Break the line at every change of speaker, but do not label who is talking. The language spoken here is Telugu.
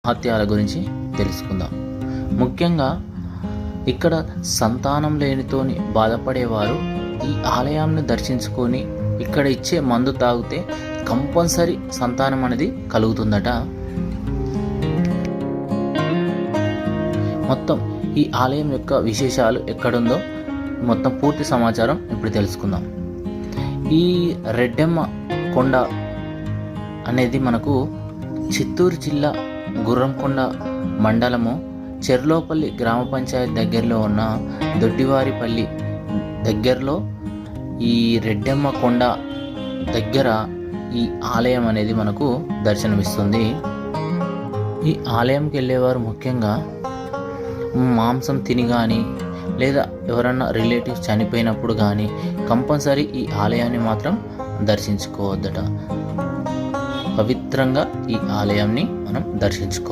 మహత్యాల గురించి తెలుసుకుందాం. ముఖ్యంగా ఇక్కడ సంతానం లేనితోని బాధపడేవారు ఈ ఆలయాన్ని దర్శించుకొని ఇక్కడ ఇచ్చే మందు తాగితే కంపల్సరీ సంతానం అనేది కలుగుతుందట. మొత్తం ఈ ఆలయం యొక్క విశేషాలు ఎక్కడుందో మొత్తం పూర్తి సమాచారం ఇప్పుడు తెలుసుకుందాం. ఈ రెడ్డెమ్మ కొండ అనేది మనకు చిత్తూరు జిల్లా గుర్రంకొండ మండలము చెర్లోపల్లి గ్రామ పంచాయతీ దగ్గరలో ఉన్న దొడ్డివారిపల్లి దగ్గరలో ఈ రెడ్డెమ్మ కొండ దగ్గర ఈ ఆలయం అనేది మనకు దర్శనమిస్తుంది. ఈ ఆలయంకి వెళ్ళేవారు ముఖ్యంగా మాంసం తిని కానీ లేదా ఎవరన్నా రిలేటివ్స్ చనిపోయినప్పుడు కానీ కంపల్సరీ ఈ ఆలయాన్ని మాత్రం దర్శించుకోవద్దట. పవిత్రంగా ఈ ఆలయాన్ని మనం దర్శించుకోవాలి.